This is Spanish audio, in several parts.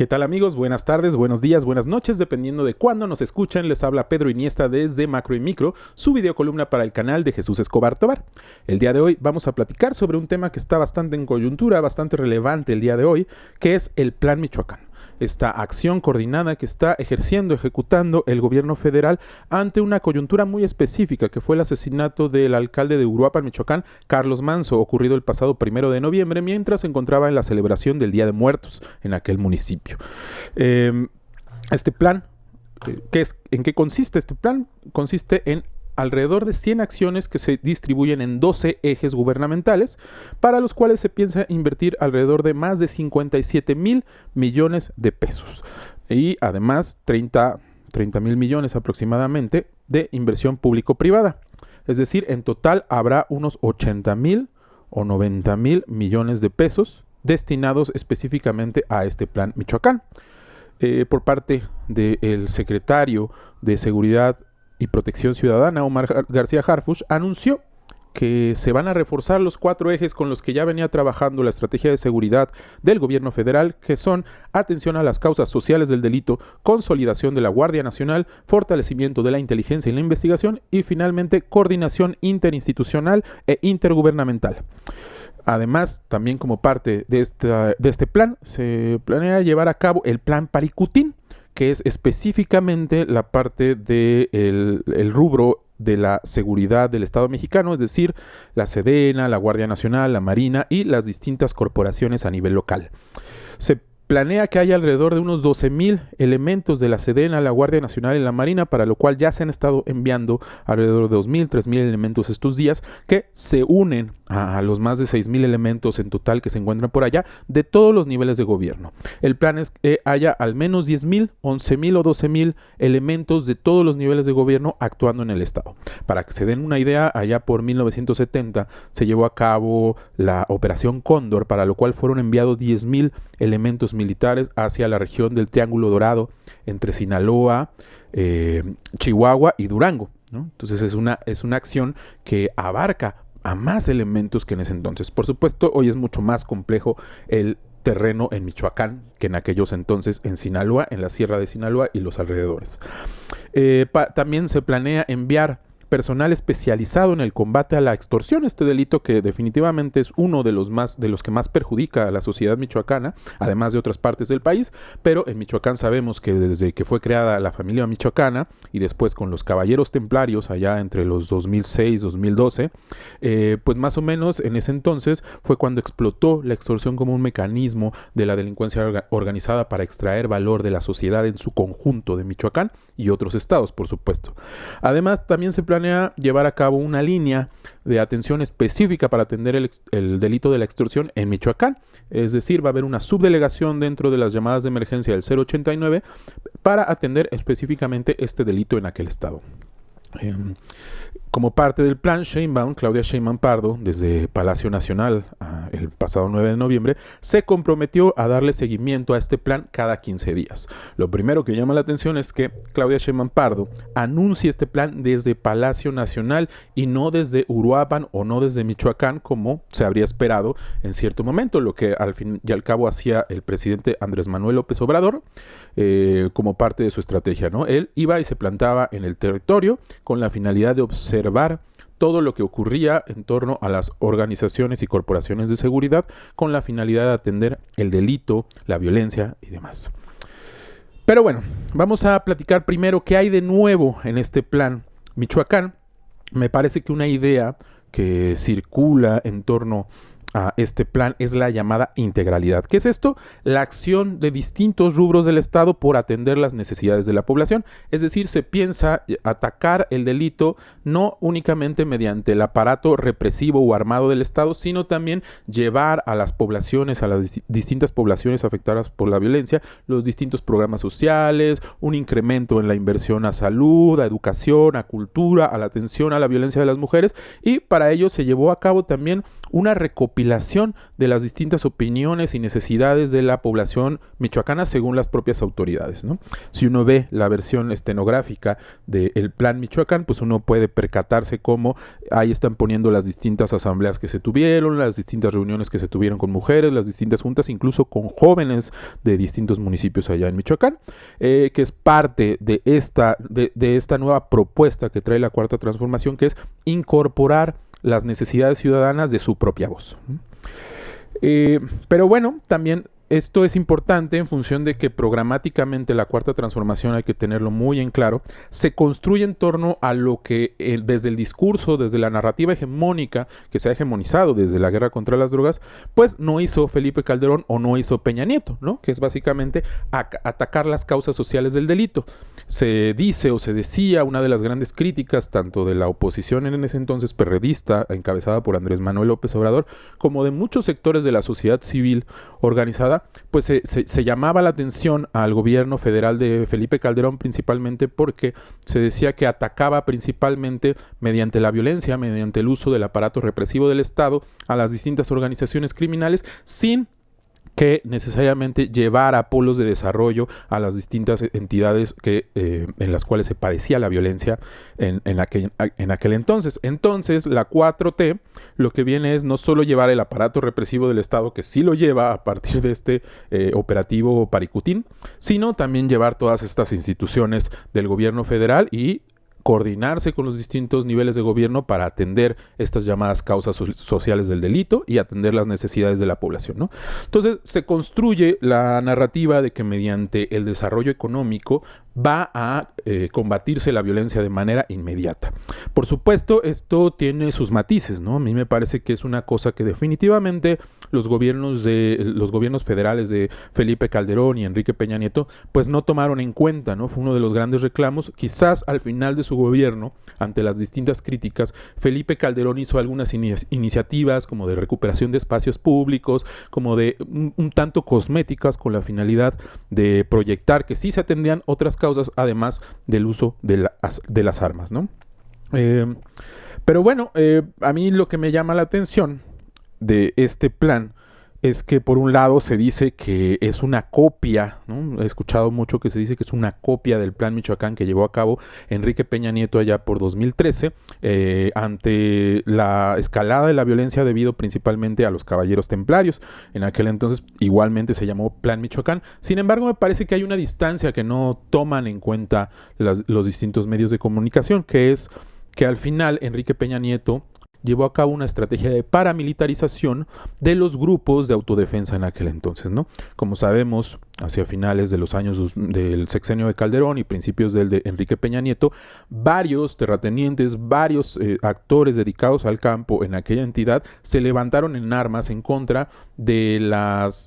¿Qué tal, amigos? Buenas tardes, buenos días, buenas noches, dependiendo de cuándo nos escuchen. Les habla Pedro Iniesta desde Macro y Micro, su videocolumna para el canal de Jesús Escobar Tobar. El día de hoy vamos a platicar sobre un tema que está bastante en coyuntura, bastante relevante el día de hoy, que es el Plan Michoacán. Esta acción coordinada que está ejecutando el gobierno federal ante una coyuntura muy específica, que fue el asesinato del alcalde de Uruapan, Michoacán, Carlos Manzo, ocurrido el pasado 1 de noviembre, mientras se encontraba en la celebración del Día de Muertos en aquel municipio. Este plan, ¿en qué consiste este plan? Consiste en alrededor de 100 acciones que se distribuyen en 12 ejes gubernamentales, para los cuales se piensa invertir alrededor de más de 57,000 millones de pesos. Y además 30,000 millones aproximadamente de inversión público-privada. Es decir, en total habrá unos 80,000 o 90,000 millones de pesos destinados específicamente a este Plan Michoacán. Por parte del secretario de Seguridad y Protección Ciudadana, Omar García Harfuch, anunció que se van a reforzar los 4 ejes con los que ya venía trabajando la estrategia de seguridad del gobierno federal, que son atención a las causas sociales del delito, consolidación de la Guardia Nacional, fortalecimiento de la inteligencia y la investigación y finalmente coordinación interinstitucional e intergubernamental. Además, también como parte de este plan, se planea llevar a cabo el Plan Paricutín, que es específicamente la parte del rubro de la seguridad del Estado mexicano, es decir, la Sedena, la Guardia Nacional, la Marina y las distintas corporaciones a nivel local. Se planea que haya alrededor de unos 12,000 elementos de la Sedena, la Guardia Nacional y la Marina, para lo cual ya se han estado enviando alrededor de 2,000, 3,000 elementos estos días, que se unen a los más de 6,000 elementos en total que se encuentran por allá de todos los niveles de gobierno. El plan es que haya al menos 10,000, 11,000 o 12,000 elementos de todos los niveles de gobierno actuando en el Estado. Para que se den una idea, allá por 1970 se llevó a cabo la Operación Cóndor, para lo cual fueron enviados 10,000 elementos militares hacia la región del Triángulo Dorado entre Sinaloa, Chihuahua y Durango, ¿no? Entonces es una acción que abarca a más elementos que en ese entonces. Por supuesto, hoy es mucho más complejo el terreno en Michoacán que en aquellos entonces en Sinaloa, en la Sierra de Sinaloa y los alrededores. También se planea enviar personal especializado en el combate a la extorsión, este delito que definitivamente es uno de los que más perjudica a la sociedad michoacana, además de otras partes del país, pero en Michoacán sabemos que desde que fue creada la familia michoacana y después con los caballeros templarios allá entre los 2006, 2012, pues más o menos en ese entonces fue cuando explotó la extorsión como un mecanismo de la delincuencia organizada para extraer valor de la sociedad en su conjunto de Michoacán y otros estados, por supuesto. Además, también se planea llevar a cabo una línea de atención específica para atender el delito de la extorsión en Michoacán. Es decir, va a haber una subdelegación dentro de las llamadas de emergencia del 089 para atender específicamente este delito en aquel estado. Como parte del plan, Claudia Sheinbaum Pardo, desde Palacio Nacional el pasado 9 de noviembre, se comprometió a darle seguimiento a este plan cada 15 días. Lo primero que llama la atención es que Claudia Sheinbaum Pardo anuncie este plan desde Palacio Nacional y no desde Uruapan o no desde Michoacán, como se habría esperado en cierto momento, lo que al fin y al cabo hacía el presidente Andrés Manuel López Obrador como parte de su estrategia, ¿no? Él iba y se plantaba en el territorio con la finalidad de observar todo lo que ocurría en torno a las organizaciones y corporaciones de seguridad con la finalidad de atender el delito, la violencia y demás. Pero bueno, vamos a platicar primero qué hay de nuevo en este plan Michoacán. Me parece que una idea que circula en torno a este plan es la llamada integralidad. ¿Qué es esto? La acción de distintos rubros del Estado por atender las necesidades de la población. Es decir, se piensa atacar el delito no únicamente mediante el aparato represivo o armado del Estado, sino también llevar a las poblaciones, a las distintas poblaciones afectadas por la violencia, los distintos programas sociales, un incremento en la inversión a salud, a educación, a cultura, a la atención a la violencia de las mujeres, y para ello se llevó a cabo también una recopilación de las distintas opiniones y necesidades de la población michoacana según las propias autoridades, ¿no? Si uno ve la versión estenográfica del Plan Michoacán, pues uno puede percatarse cómo ahí están poniendo las distintas asambleas que se tuvieron, las distintas reuniones que se tuvieron con mujeres, las distintas juntas, incluso con jóvenes de distintos municipios allá en Michoacán, que es parte de esta nueva propuesta que trae la Cuarta Transformación, que es incorporar las necesidades ciudadanas de su propia voz. Pero bueno, también esto es importante en función de que programáticamente la Cuarta Transformación, hay que tenerlo muy en claro, se construye en torno a lo que desde el discurso, desde la narrativa hegemónica que se ha hegemonizado desde la guerra contra las drogas, pues no hizo Felipe Calderón o no hizo Peña Nieto, ¿no? Que es básicamente atacar las causas sociales del delito. Se dice o se decía, una de las grandes críticas tanto de la oposición en ese entonces perredista, encabezada por Andrés Manuel López Obrador, como de muchos sectores de la sociedad civil organizada, pues se llamaba la atención al gobierno federal de Felipe Calderón principalmente porque se decía que atacaba principalmente mediante la violencia, mediante el uso del aparato represivo del Estado a las distintas organizaciones criminales sin que necesariamente llevara polos de desarrollo a las distintas entidades en las cuales se padecía la violencia en aquel entonces. Entonces, la 4T lo que viene es no solo llevar el aparato represivo del Estado, que sí lo lleva a partir de este operativo Paricutín, sino también llevar todas estas instituciones del gobierno federal y coordinarse con los distintos niveles de gobierno para atender estas llamadas causas sociales del delito y atender las necesidades de la población, ¿no? Entonces se construye la narrativa de que mediante el desarrollo económico va a combatirse la violencia de manera inmediata. Por supuesto, esto tiene sus matices, ¿no? A mí me parece que es una cosa que definitivamente los gobiernos federales de Felipe Calderón y Enrique Peña Nieto, pues no tomaron en cuenta, ¿no? Fue uno de los grandes reclamos. Quizás al final de su gobierno, ante las distintas críticas, Felipe Calderón hizo algunas iniciativas como de recuperación de espacios públicos, como de un tanto cosméticas, con la finalidad de proyectar que sí se atendían otras causas, además del uso de las armas, ¿no? Pero bueno, a mí lo que me llama la atención de este plan es que por un lado se dice que es una copia, ¿no? He escuchado mucho que se dice que es una copia del Plan Michoacán que llevó a cabo Enrique Peña Nieto allá por 2013, ante la escalada de la violencia debido principalmente a los caballeros templarios. En aquel entonces igualmente se llamó Plan Michoacán. Sin embargo, me parece que hay una distancia que no toman en cuenta los distintos medios de comunicación, que es que al final Enrique Peña Nieto llevó a cabo una estrategia de paramilitarización de los grupos de autodefensa en aquel entonces, ¿no? Como sabemos, hacia finales de los años del sexenio de Calderón y principios del de Enrique Peña Nieto, varios terratenientes, varios actores dedicados al campo en aquella entidad se levantaron en armas en contra de las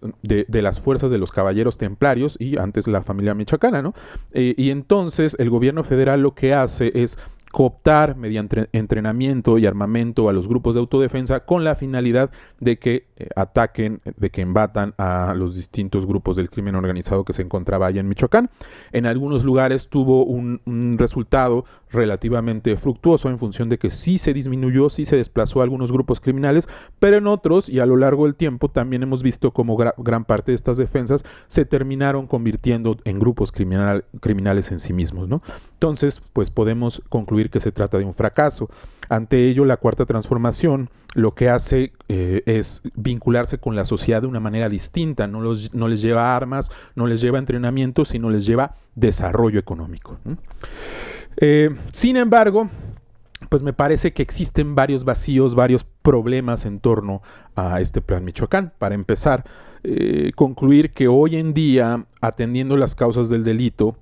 fuerzas de los caballeros templarios y antes la familia michoacana, ¿no? Y entonces el gobierno federal lo que hace es cooptar mediante entrenamiento y armamento a los grupos de autodefensa con la finalidad de que ataquen, de que embatan a los distintos grupos del crimen organizado que se encontraba allá en Michoacán. En algunos lugares tuvo un resultado relativamente fructuoso en función de que sí se disminuyó, sí se desplazó a algunos grupos criminales, pero en otros y a lo largo del tiempo también hemos visto cómo gran parte de estas defensas se terminaron convirtiendo en grupos criminales en sí mismos, ¿no? Entonces, pues podemos concluir que se trata de un fracaso. Ante ello, la Cuarta Transformación lo que hace es vincularse con la sociedad de una manera distinta. No les lleva armas, no les lleva entrenamiento, sino les lleva desarrollo económico. Sin embargo, pues me parece que existen varios vacíos, varios problemas en torno a este Plan Michoacán. Para empezar, concluir que hoy en día, atendiendo las causas del delito,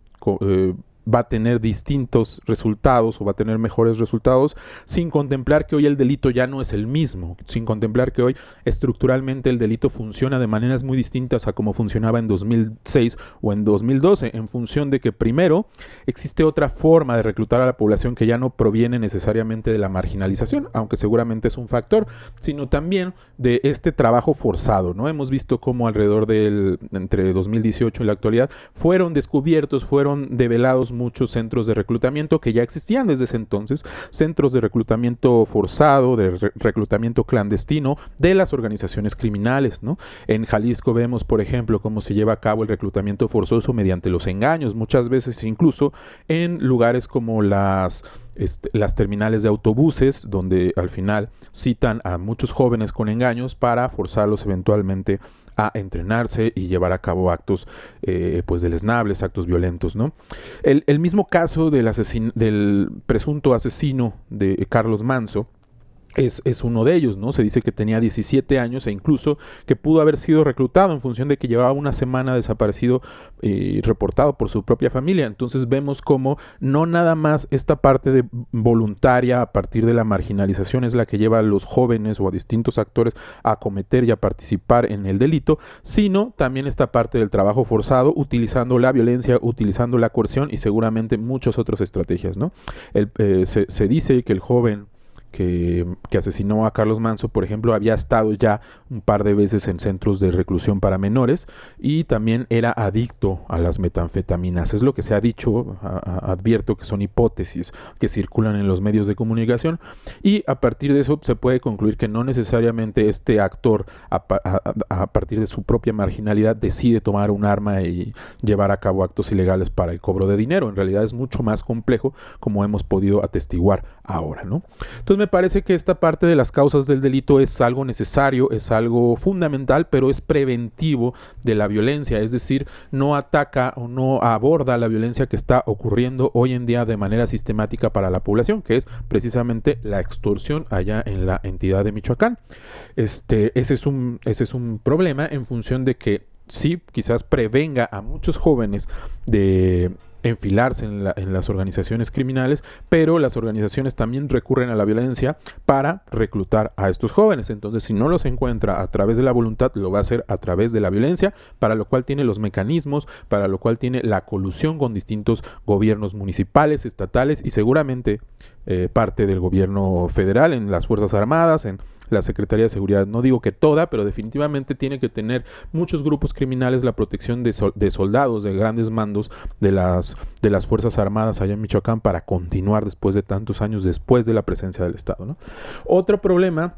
va a tener distintos resultados o va a tener mejores resultados sin contemplar que hoy el delito ya no es el mismo, sin contemplar que hoy estructuralmente el delito funciona de maneras muy distintas a como funcionaba en 2006 o en 2012, en función de que primero existe otra forma de reclutar a la población que ya no proviene necesariamente de la marginalización, aunque seguramente es un factor, sino también de este trabajo forzado, ¿no? Hemos visto cómo alrededor entre 2018 y la actualidad fueron descubiertos, fueron develados muchos centros de reclutamiento que ya existían desde ese entonces, centros de reclutamiento forzado, de reclutamiento clandestino de las organizaciones criminales, ¿no? En Jalisco vemos, por ejemplo, cómo se lleva a cabo el reclutamiento forzoso mediante los engaños, muchas veces incluso en lugares como las terminales de autobuses, donde al final citan a muchos jóvenes con engaños para forzarlos eventualmente a entrenarse y llevar a cabo actos pues deleznables, actos violentos, ¿no? El mismo caso del presunto asesino de Carlos Manzo es uno de ellos, ¿no? Se dice que tenía 17 años e incluso que pudo haber sido reclutado en función de que llevaba una semana desaparecido, reportado por su propia familia. Entonces vemos como no nada más esta parte de voluntaria a partir de la marginalización es la que lleva a los jóvenes o a distintos actores a cometer y a participar en el delito, sino también esta parte del trabajo forzado, utilizando la violencia, utilizando la coerción y seguramente muchas otras estrategias, ¿no? Se dice que el joven que asesinó a Carlos Manzo, por ejemplo, había estado ya un par de veces en centros de reclusión para menores y también era adicto a las metanfetaminas. Es lo que se ha dicho, advierto que son hipótesis que circulan en los medios de comunicación y a partir de eso se puede concluir que no necesariamente este actor a partir de su propia marginalidad decide tomar un arma y llevar a cabo actos ilegales para el cobro de dinero. En realidad es mucho más complejo, como hemos podido atestiguar ahora, ¿no? Entonces me parece que esta parte de las causas del delito es algo necesario, es algo fundamental, pero es preventivo de la violencia, es decir, no ataca o no aborda la violencia que está ocurriendo hoy en día de manera sistemática para la población, que es precisamente la extorsión allá en la entidad de Michoacán. Ese es un problema en función de que sí, quizás prevenga a muchos jóvenes de enfilarse en las organizaciones criminales, pero las organizaciones también recurren a la violencia para reclutar a estos jóvenes. Entonces, si no los encuentra a través de la voluntad, lo va a hacer a través de la violencia, para lo cual tiene los mecanismos, para lo cual tiene la colusión con distintos gobiernos municipales, estatales y seguramente parte del gobierno federal en las Fuerzas Armadas, en la Secretaría de Seguridad. No digo que toda, pero definitivamente tiene que tener muchos grupos criminales la protección de soldados, de grandes mandos de las Fuerzas Armadas allá en Michoacán para continuar después de tantos años después de la presencia del Estado, ¿no? Otro problema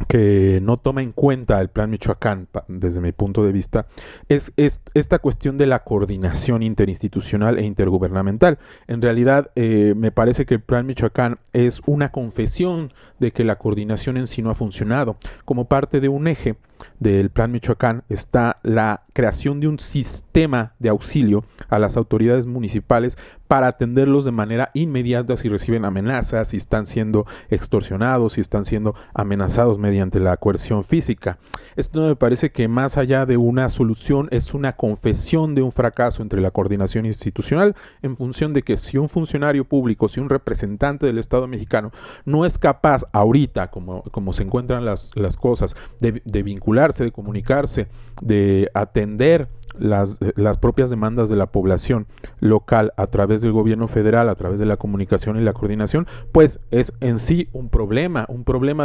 que no toma en cuenta el Plan Michoacán, desde mi punto de vista, es esta cuestión de la coordinación interinstitucional e intergubernamental. En realidad, me parece que el Plan Michoacán es una confesión de que la coordinación en sí no ha funcionado. Como parte de un eje del Plan Michoacán está la creación de un sistema de auxilio a las autoridades municipales para atenderlos de manera inmediata si reciben amenazas, si están siendo extorsionados, si están siendo amenazados mediante la coerción física. Esto me parece que más allá de una solución es una confesión de un fracaso entre la coordinación institucional en función de que si un funcionario público, si un representante del Estado mexicano no es capaz ahorita, como se encuentran las cosas, de vincularse, de comunicarse, de atender las propias demandas de la población local a través del gobierno federal, a través de la comunicación y la coordinación, pues es en sí un problema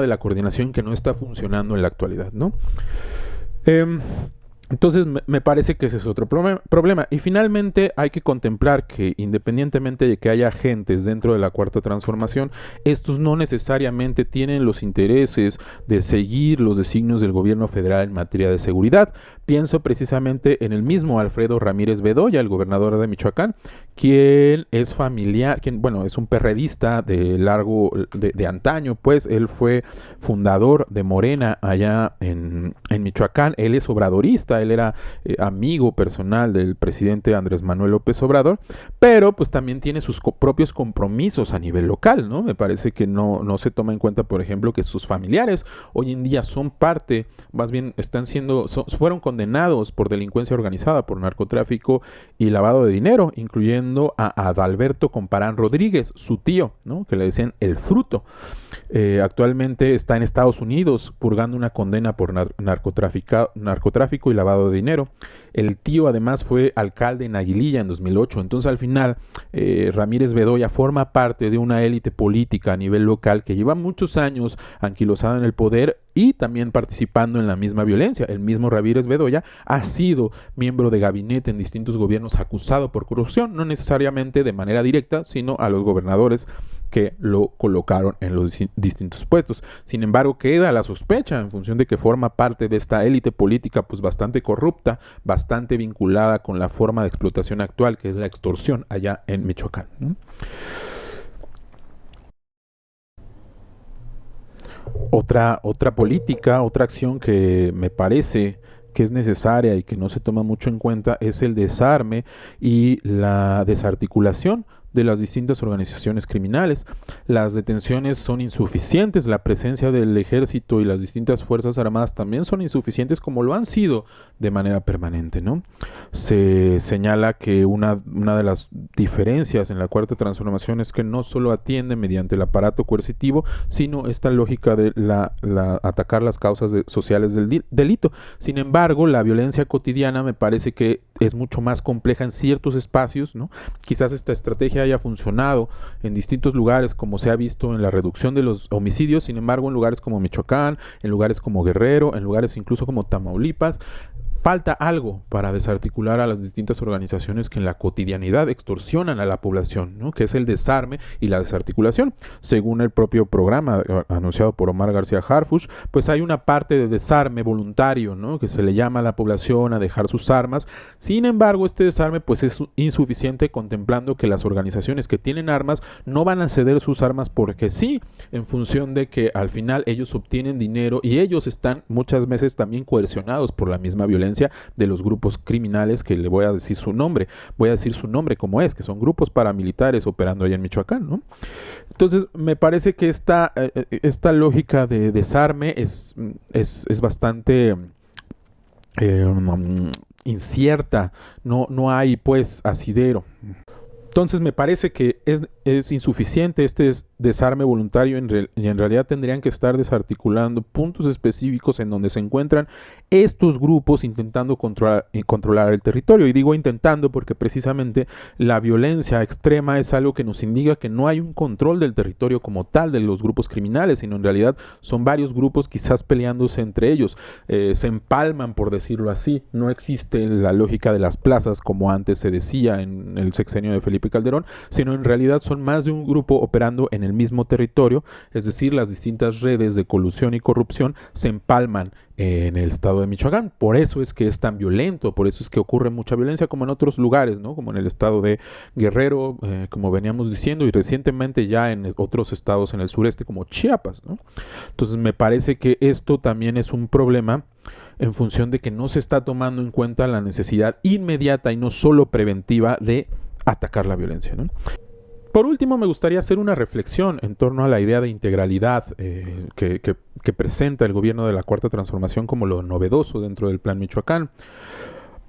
de la coordinación que no está funcionando en la actualidad, ¿no? Entonces me parece que ese es otro problema. Y finalmente hay que contemplar que independientemente de que haya agentes dentro de la Cuarta Transformación, estos no necesariamente tienen los intereses de seguir los designios del gobierno federal en materia de seguridad. Pienso precisamente en el mismo Alfredo Ramírez Bedoya, el gobernador de Michoacán, quien es familiar, es un perredista de antaño, pues él fue fundador de Morena allá en Michoacán. Él es obradorista, él era amigo personal del presidente Andrés Manuel López Obrador, pero pues también tiene sus propios compromisos a nivel local, ¿no? Me parece que no se toma en cuenta, por ejemplo, que sus familiares hoy en día son parte, más bien fueron condenados por delincuencia organizada, por narcotráfico y lavado de dinero, incluyendo a Adalberto Comparán Rodríguez, su tío, ¿no? Que le decían el Fruto. Actualmente está en Estados Unidos purgando una condena por narcotráfico y lavado de dinero. El tío además fue alcalde en Aguililla en 2008. Entonces al final Ramírez Bedoya forma parte de una élite política a nivel local que lleva muchos años anquilosada en el poder y también participando en la misma violencia. El mismo Ramírez Bedoya ha sido miembro de gabinete en distintos gobiernos acusado por corrupción, no necesariamente de manera directa, sino a los gobernadores que lo colocaron en los distintos puestos. Sin embargo, queda la sospecha en función de que forma parte de esta élite política pues bastante corrupta, bastante vinculada con la forma de explotación actual, que es la extorsión allá en Michoacán, ¿no? Otra política, otra acción que me parece que es necesaria y que no se toma mucho en cuenta es el desarme y la desarticulación de las distintas organizaciones criminales. Las detenciones son insuficientes, la presencia del ejército y las distintas fuerzas armadas también son insuficientes, como lo han sido de manera permanente, ¿no? Se señala que una de las diferencias en la Cuarta Transformación es que no solo atiende mediante el aparato coercitivo, sino esta lógica de atacar las causas sociales del delito. Sin embargo, la violencia cotidiana me parece que es mucho más compleja en ciertos espacios, ¿no? Quizás esta estrategia haya funcionado en distintos lugares, como se ha visto en la reducción de los homicidios. Sin embargo, en lugares como Michoacán, en lugares como Guerrero, en lugares incluso como Tamaulipas, falta algo para desarticular a las distintas organizaciones que en la cotidianidad extorsionan a la población, ¿no? Que es el desarme y la desarticulación. Según el propio programa anunciado por Omar García Harfuch, pues hay una parte de desarme voluntario, ¿no? Que se le llama a la población a dejar sus armas. Sin embargo, este desarme pues es insuficiente, contemplando que las organizaciones que tienen armas no van a ceder sus armas porque sí, en función de que al final ellos obtienen dinero y ellos están muchas veces también coercionados por la misma violencia de los grupos criminales, que le voy a decir su nombre como es, que son grupos paramilitares operando allá en Michoacán, ¿no? Entonces me parece que esta lógica de desarme es bastante incierta, no hay pues asidero. Entonces me parece que es insuficiente este desarme voluntario y en realidad tendrían que estar desarticulando puntos específicos en donde se encuentran estos grupos intentando controlar el territorio. Y digo intentando porque precisamente la violencia extrema es algo que nos indica que no hay un control del territorio como tal de los grupos criminales, sino en realidad son varios grupos quizás peleándose entre ellos. Se empalman, por decirlo así. No existe la lógica de las plazas como antes se decía en el sexenio de Felipe Calderón, sino en realidad son más de un grupo operando en el mismo territorio, es decir, las distintas redes de colusión y corrupción se empalman en el estado de Michoacán. Por eso es que es tan violento, por eso es que ocurre mucha violencia como en otros lugares, ¿no? Como en el estado de Guerrero, como veníamos diciendo, y recientemente ya en otros estados en el sureste como Chiapas, ¿no? Entonces me parece que esto también es un problema en función de que no se está tomando en cuenta la necesidad inmediata y no solo preventiva de atacar la violencia, ¿no? Por último, me gustaría hacer una reflexión en torno a la idea de integralidad que presenta el gobierno de la Cuarta Transformación como lo novedoso dentro del Plan Michoacán.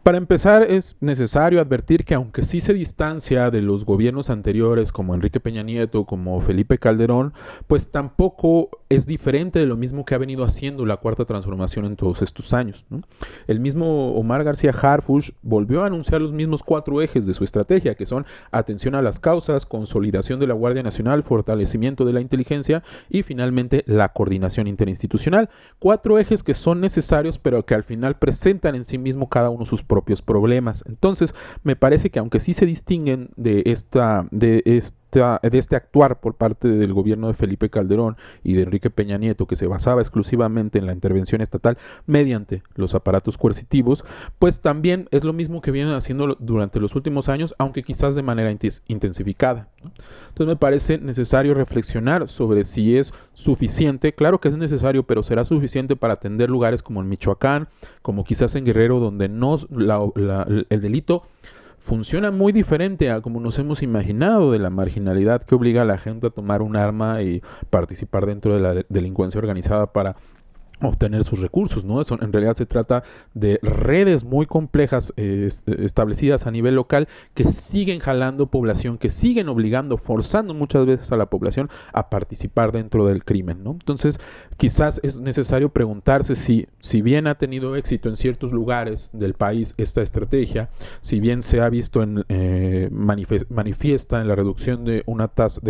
Para empezar, es necesario advertir que aunque sí se distancia de los gobiernos anteriores como Enrique Peña Nieto, como Felipe Calderón, pues tampoco es diferente de lo mismo que ha venido haciendo la Cuarta Transformación en todos estos años, ¿no? El mismo Omar García Harfuch volvió a anunciar los mismos 4 ejes de su estrategia, que son atención a las causas, consolidación de la Guardia Nacional, fortalecimiento de la inteligencia y finalmente la coordinación interinstitucional. 4 ejes que son necesarios, pero que al final presentan en sí mismo cada uno sus propios problemas. Entonces, me parece que aunque sí se distinguen de este actuar por parte del gobierno de Felipe Calderón y de Enrique Peña Nieto, que se basaba exclusivamente en la intervención estatal mediante los aparatos coercitivos, pues también es lo mismo que vienen haciendo durante los últimos años, aunque quizás de manera intensificada, ¿no? Entonces me parece necesario reflexionar sobre si es suficiente. Claro que es necesario, pero será suficiente para atender lugares como en Michoacán, como quizás en Guerrero, donde el delito funciona muy diferente a como nos hemos imaginado, de la marginalidad que obliga a la gente a tomar un arma y participar dentro de la delincuencia organizada para obtener sus recursos, ¿no? Eso, en realidad se trata de redes muy complejas establecidas a nivel local que siguen jalando población, que siguen obligando, forzando muchas veces a la población a participar dentro del crimen, ¿no? Entonces, quizás es necesario preguntarse si bien ha tenido éxito en ciertos lugares del país esta estrategia, si bien se ha visto manifiesta en la reducción de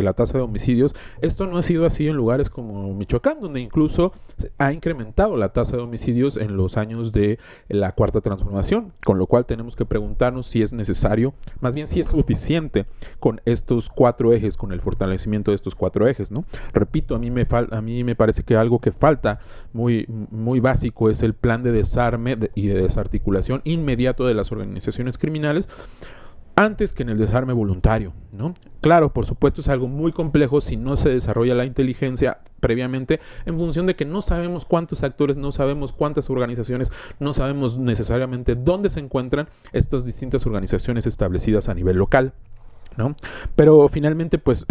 la tasa de homicidios, esto no ha sido así en lugares como Michoacán, donde incluso ha incrementado incrementado la tasa de homicidios en los años de la Cuarta Transformación, con lo cual tenemos que preguntarnos si es necesario, más bien si es suficiente con estos 4 ejes, con el fortalecimiento de estos 4 ejes, ¿no? Repito, a mí me parece que algo que falta muy, muy básico es el plan de desarme y de desarticulación inmediato de las organizaciones criminales, antes que en el desarme voluntario, ¿no? Claro, por supuesto es algo muy complejo si no se desarrolla la inteligencia previamente, en función de que no sabemos cuántos actores, no sabemos cuántas organizaciones, no sabemos necesariamente dónde se encuentran estas distintas organizaciones establecidas a nivel local, ¿no? Pero finalmente, pues,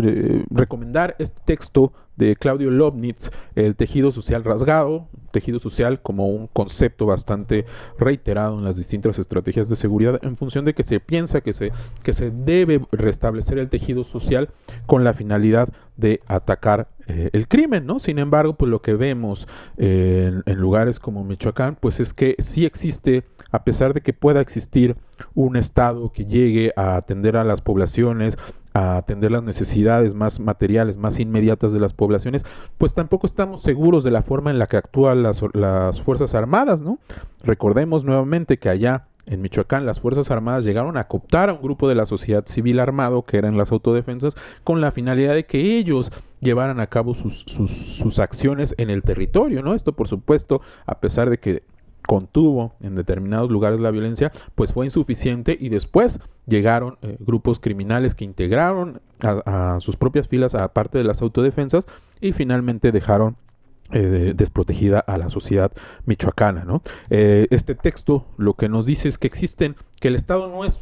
recomendar este texto de Claudio Lobnitz, El tejido social rasgado, tejido social como un concepto bastante reiterado en las distintas estrategias de seguridad, en función de que se piensa que se debe restablecer el tejido social con la finalidad de atacar el crimen, ¿no? Sin embargo, pues lo que vemos en lugares como Michoacán, pues es que sí existe, a pesar de que pueda existir un Estado que llegue a atender a las poblaciones, a atender las necesidades más materiales, más inmediatas de las poblaciones, pues tampoco estamos seguros de la forma en la que actúan las Fuerzas Armadas, ¿no? Recordemos nuevamente que allá en Michoacán las Fuerzas Armadas llegaron a cooptar a un grupo de la sociedad civil armado, que eran las autodefensas, con la finalidad de que ellos llevaran a cabo sus acciones en el territorio, ¿no? Esto, por supuesto, a pesar de que contuvo en determinados lugares la violencia, pues fue insuficiente, y después llegaron grupos criminales que integraron a sus propias filas a parte de las autodefensas y finalmente dejaron desprotegida a la sociedad michoacana, ¿no? Este texto lo que nos dice es que que el Estado no es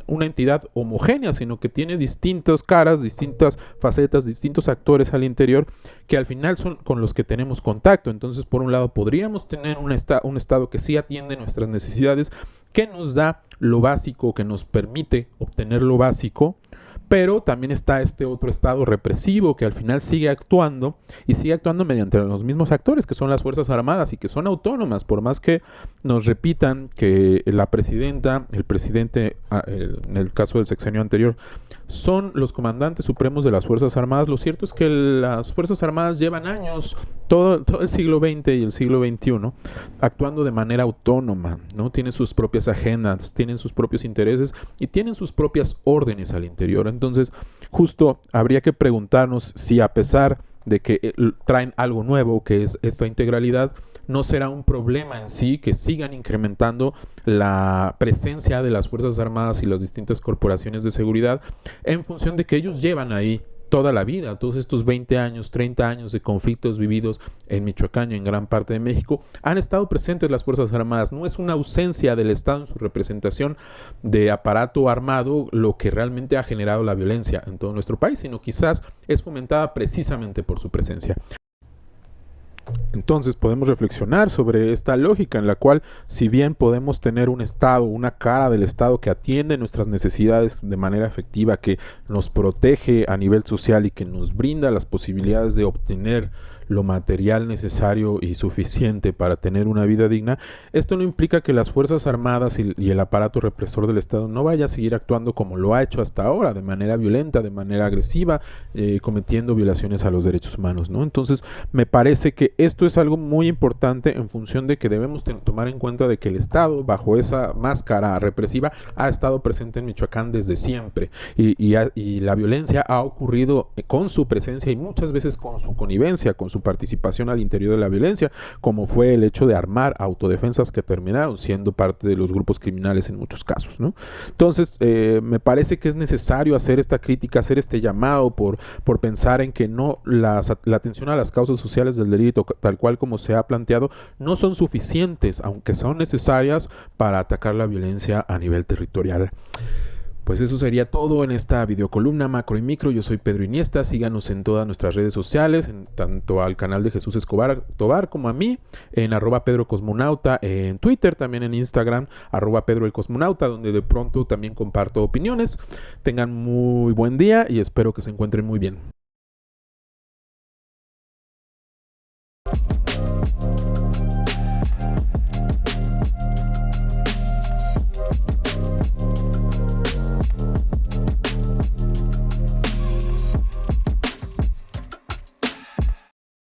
una entidad homogénea, sino que tiene distintas caras, distintas facetas, distintos actores al interior, que al final son con los que tenemos contacto. Entonces, por un lado, podríamos tener un Estado que sí atiende nuestras necesidades, que nos da lo básico, que nos permite obtener lo básico, pero también está este otro Estado represivo que al final sigue actuando, y sigue actuando mediante los mismos actores, que son las Fuerzas Armadas, y que son autónomas, por más que nos repitan que la presidenta, el presidente, en el caso del sexenio anterior, son los comandantes supremos de las Fuerzas Armadas. Lo cierto es que las Fuerzas Armadas llevan años, todo el siglo XX y el siglo XXI, actuando de manera autónoma, ¿no? Tienen sus propias agendas, tienen sus propios intereses y tienen sus propias órdenes al interior. Entonces, justo habría que preguntarnos si, a pesar de que traen algo nuevo, que es esta integralidad, no será un problema en sí que sigan incrementando la presencia de las Fuerzas Armadas y las distintas corporaciones de seguridad, en función de que ellos llevan ahí toda la vida, todos estos 20 años, 30 años de conflictos vividos en Michoacán y en gran parte de México, han estado presentes las Fuerzas Armadas. No es una ausencia del Estado en su representación de aparato armado lo que realmente ha generado la violencia en todo nuestro país, sino quizás es fomentada precisamente por su presencia. Entonces podemos reflexionar sobre esta lógica en la cual, si bien podemos tener un Estado, una cara del Estado que atiende nuestras necesidades de manera efectiva, que nos protege a nivel social y que nos brinda las posibilidades de obtener lo material necesario y suficiente para tener una vida digna, esto no implica que las Fuerzas Armadas y el aparato represor del Estado no vaya a seguir actuando como lo ha hecho hasta ahora, de manera violenta, de manera agresiva, cometiendo violaciones a los derechos humanos, ¿no? Entonces, me parece que esto es algo muy importante, en función de que debemos tomar en cuenta de que el Estado, bajo esa máscara represiva, ha estado presente en Michoacán desde siempre, y la violencia ha ocurrido con su presencia y muchas veces con su connivencia, con su participación al interior de la violencia, como fue el hecho de armar autodefensas que terminaron siendo parte de los grupos criminales en muchos casos, ¿no? Entonces, me parece que es necesario hacer esta crítica, hacer este llamado por pensar en que no la atención a las causas sociales del delito, tal cual como se ha planteado, no son suficientes, aunque son necesarias para atacar la violencia a nivel territorial. Pues eso sería todo en esta videocolumna Macro y Micro. Yo soy Pedro Iniesta. Síganos en todas nuestras redes sociales, tanto al canal de Jesús Escobar Tobar como a mí, en @PedroCosmonauta, en Twitter, también en Instagram, @PedroElCosmonauta, donde de pronto también comparto opiniones. Tengan muy buen día y espero que se encuentren muy bien.